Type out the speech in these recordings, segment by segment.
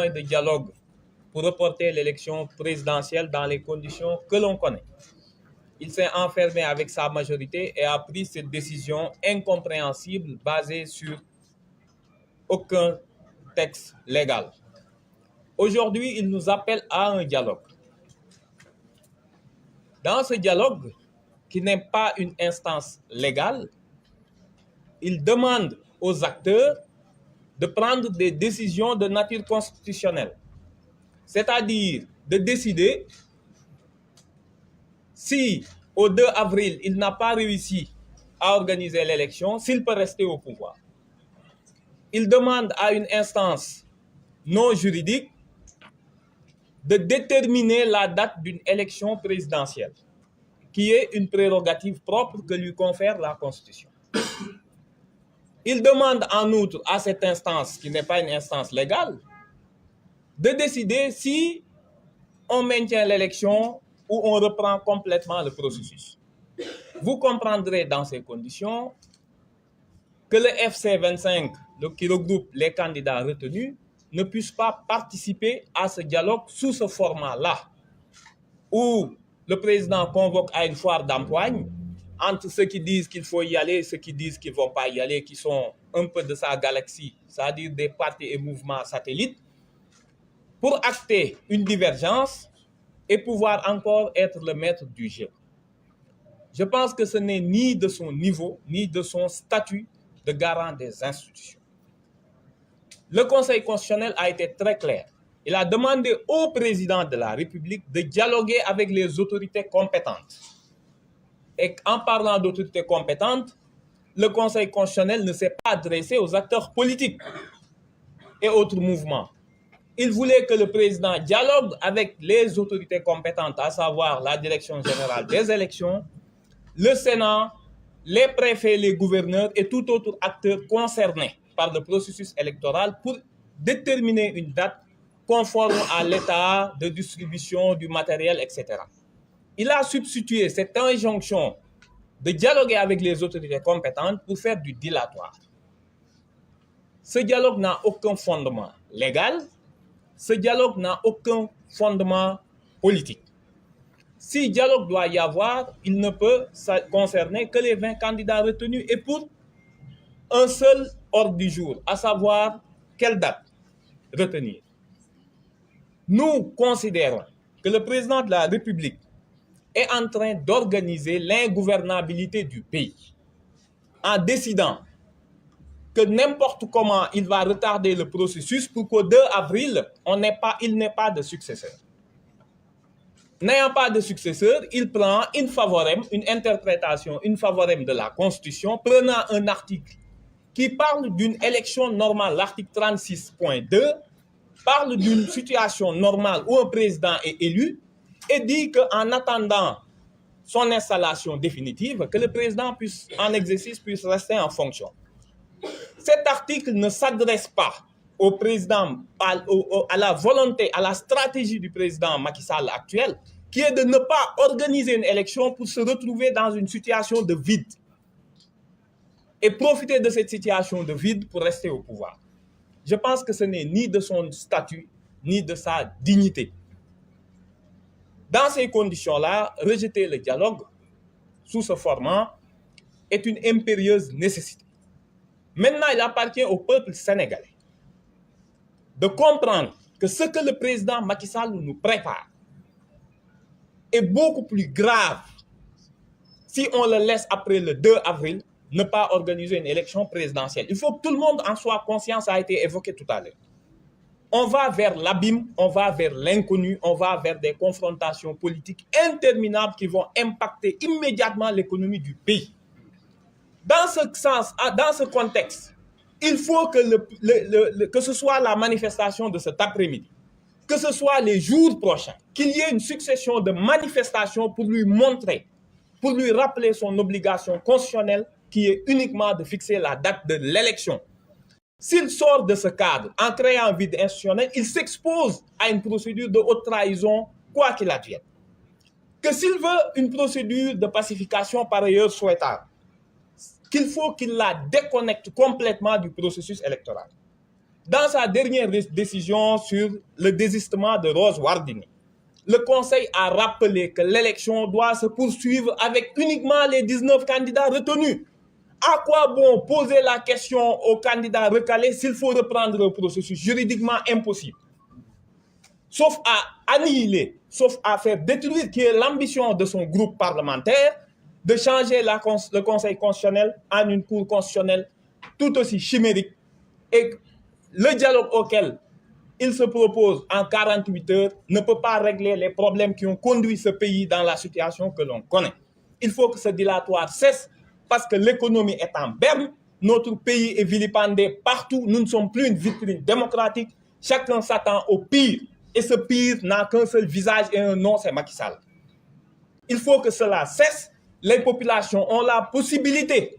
de dialogue pour reporter l'élection présidentielle dans les conditions que l'on connaît. Il s'est enfermé avec sa majorité et a pris cette décision incompréhensible basée sur aucun texte légal. Aujourd'hui, il nous appelle à un dialogue. Dans ce dialogue, qui n'est pas une instance légale, il demande aux acteurs de prendre des décisions de nature constitutionnelle, c'est-à-dire de décider si au 2 avril, il n'a pas réussi à organiser l'élection, s'il peut rester au pouvoir. Il demande à une instance non juridique de déterminer la date d'une élection présidentielle, qui est une prérogative propre que lui confère la Constitution. Il demande en outre à cette instance, qui n'est pas une instance légale, de décider si on maintient l'élection ou on reprend complètement le processus. Vous comprendrez dans ces conditions que le FC25, qui regroupe les candidats retenus, ne puisse pas participer à ce dialogue sous ce format-là, où le président convoque à une foire d'empoigne entre ceux qui disent qu'il faut y aller et ceux qui disent qu'ils ne vont pas y aller, qui sont un peu de sa galaxie, c'est-à-dire des partis et mouvements satellites, pour acter une divergence et pouvoir encore être le maître du jeu. Je pense que ce n'est ni de son niveau, ni de son statut de garant des institutions. Le Conseil constitutionnel a été très clair. Il a demandé au président de la République de dialoguer avec les autorités compétentes. Et en parlant d'autorités compétentes, le Conseil constitutionnel ne s'est pas adressé aux acteurs politiques et autres mouvements. Il voulait que le président dialogue avec les autorités compétentes, à savoir la Direction générale des élections, le Sénat, les préfets, les gouverneurs et tout autre acteur concerné par le processus électoral pour déterminer une date conforme à l'état de distribution du matériel, etc. Il a substitué cette injonction de dialoguer avec les autorités compétentes pour faire du dilatoire. Ce dialogue n'a aucun fondement légal, ce dialogue n'a aucun fondement politique. Si dialogue doit y avoir, il ne peut concerner que les 20 candidats retenus et pour un seul ordre du jour, à savoir quelle date retenir. Nous considérons que le président de la République est en train d'organiser l'ingouvernabilité du pays en décidant que n'importe comment il va retarder le processus pour qu'au 2 avril, il n'ait pas de successeur. N'ayant pas de successeur, il prend une interprétation, une favorème de la Constitution, prenant un article qui parle d'une élection normale, l'article 36.2, parle d'une situation normale où un président est élu et dit qu'en attendant son installation définitive, que le président en exercice puisse rester en fonction. Cet article ne s'adresse pas au président, à la volonté, à la stratégie du président Macky Sall actuel, qui est de ne pas organiser une élection pour se retrouver dans une situation de vide et profiter de cette situation de vide pour rester au pouvoir. Je pense que ce n'est ni de son statut, ni de sa dignité. Dans ces conditions-là, rejeter le dialogue sous ce format est une impérieuse nécessité. Maintenant, il appartient au peuple sénégalais de comprendre que ce que le président Macky Sall nous prépare est beaucoup plus grave si on le laisse après le 2 avril ne pas organiser une élection présidentielle. Il faut que tout le monde en soit conscient, ça a été évoqué tout à l'heure. On va vers l'abîme, on va vers l'inconnu, on va vers des confrontations politiques interminables qui vont impacter immédiatement l'économie du pays. Dans ce sens, dans ce contexte, il faut que ce soit la manifestation de cet après-midi, que ce soit les jours prochains, qu'il y ait une succession de manifestations pour lui montrer, pour lui rappeler son obligation constitutionnelle qui est uniquement de fixer la date de l'élection. S'il sort de ce cadre en créant un vide institutionnel, il s'expose à une procédure de haute trahison, quoi qu'il advienne. Que s'il veut une procédure de pacification par ailleurs souhaitable, qu'il faut qu'il la déconnecte complètement du processus électoral. Dans sa dernière décision sur le désistement de Rose Wardini, le Conseil a rappelé que l'élection doit se poursuivre avec uniquement les 19 candidats retenus. À quoi bon poser la question aux candidats recalés s'il faut reprendre le processus juridiquement impossible? Sauf à annihiler, sauf à faire détruire, qui est l'ambition de son groupe parlementaire, de changer le Conseil constitutionnel en une cour constitutionnelle tout aussi chimérique. Et le dialogue auquel il se propose en 48 heures ne peut pas régler les problèmes qui ont conduit ce pays dans la situation que l'on connaît. Il faut que ce dilatoire cesse parce que l'économie est en berne, notre pays est vilipendé partout, nous ne sommes plus une vitrine démocratique, chacun s'attend au pire. Et ce pire n'a qu'un seul visage et un nom, c'est Macky Sall. Il faut que cela cesse. Les populations ont la possibilité,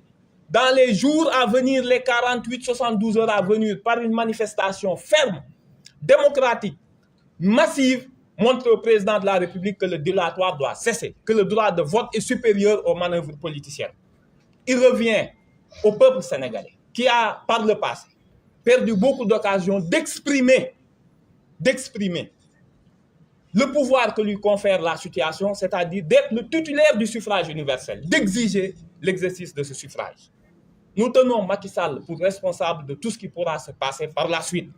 dans les jours à venir, les 48-72 heures à venir, par une manifestation ferme, démocratique, massive, montrer au président de la République que le dilatoire doit cesser, que le droit de vote est supérieur aux manœuvres politiciennes. Il revient au peuple sénégalais, qui a, par le passé, perdu beaucoup d'occasions d'exprimer le pouvoir que lui confère la situation, c'est-à-dire d'être le titulaire du suffrage universel, d'exiger l'exercice de ce suffrage. Nous tenons Macky Sall pour responsable de tout ce qui pourra se passer par la suite.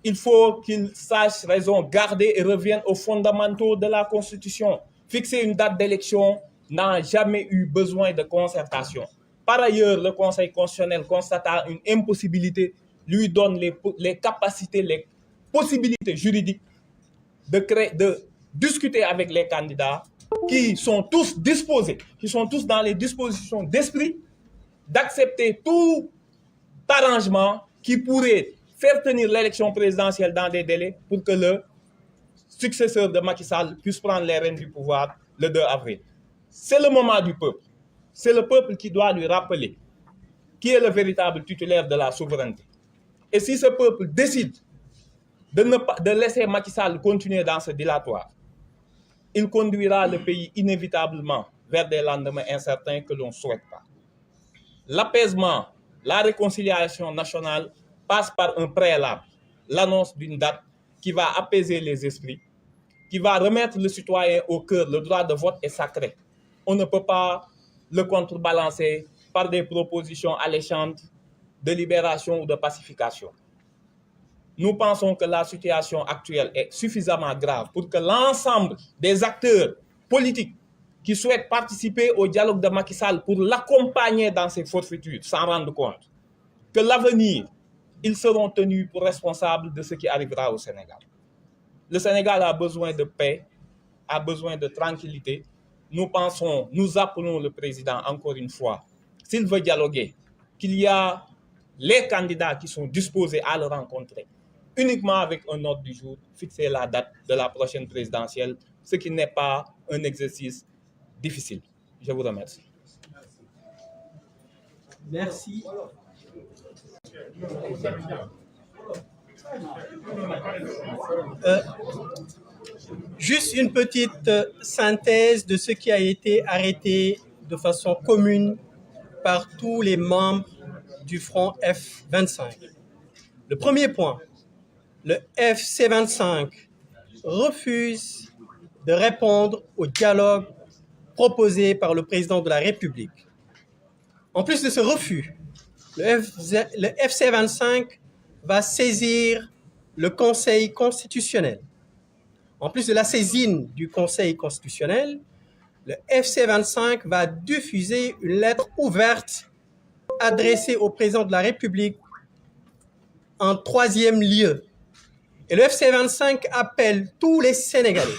Il faut qu'il sache raison garder et revienne aux fondamentaux de la Constitution. Fixer une date d'élection n'a jamais eu besoin de concertation. Par ailleurs, le Conseil constitutionnel, constatant une impossibilité, lui donne les capacités, les possibilités juridiques de discuter avec les candidats qui sont tous disposés, qui sont tous dans les dispositions d'esprit d'accepter tout arrangement qui pourrait faire tenir l'élection présidentielle dans des délais pour que le successeur de Macky Sall puisse prendre les rênes du pouvoir le 2 avril. C'est le moment du peuple. C'est le peuple qui doit lui rappeler qui est le véritable titulaire de la souveraineté. Et si ce peuple décide de laisser Macky Sall continuer dans ce dilatoire, il conduira le pays inévitablement vers des lendemains incertains que l'on ne souhaite pas. L'apaisement, la réconciliation nationale passe par un préalable, l'annonce d'une date qui va apaiser les esprits, qui va remettre le citoyen au cœur. Le droit de vote est sacré. On ne peut pas le contrebalancer par des propositions alléchantes de libération ou de pacification. Nous pensons que la situation actuelle est suffisamment grave pour que l'ensemble des acteurs politiques qui souhaitent participer au dialogue de Macky Sall pour l'accompagner dans ses forfaitures s'en rendent compte. Que l'avenir, ils seront tenus pour responsables de ce qui arrivera au Sénégal. Le Sénégal a besoin de paix, a besoin de tranquillité. Nous appelons le président encore une fois, s'il veut dialoguer, qu'il y a les candidats qui sont disposés à le rencontrer, uniquement avec un ordre du jour, fixer la date de la prochaine présidentielle, ce qui n'est pas un exercice difficile. Je vous remercie. Merci. Juste une petite synthèse de ce qui a été arrêté de façon commune par tous les membres du Front F-25. Le premier point, le FC-25 refuse de répondre au dialogue proposé par le président de la République. En plus de ce refus, le FC-25 va saisir le Conseil constitutionnel. En plus de la saisine du Conseil constitutionnel, le FC-25 va diffuser une lettre ouverte adressée au président de la République en troisième lieu. Et le FC-25 appelle tous les Sénégalais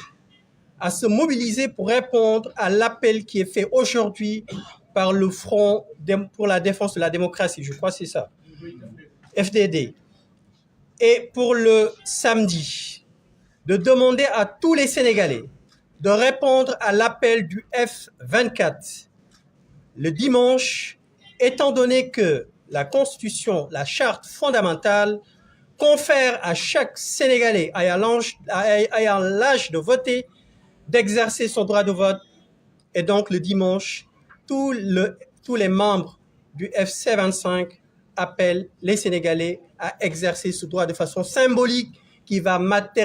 à se mobiliser pour répondre à l'appel qui est fait aujourd'hui par le Front pour la défense de la démocratie, je crois que c'est ça, FDD. Et pour le samedi, de demander à tous les Sénégalais de répondre à l'appel du F24. Le dimanche, étant donné que la Constitution, la Charte fondamentale, confère à chaque Sénégalais ayant l'âge de voter d'exercer son droit de vote. Et donc le dimanche, tous les membres du FC25 appelle les Sénégalais à exercer ce droit de façon symbolique qui va matérialiser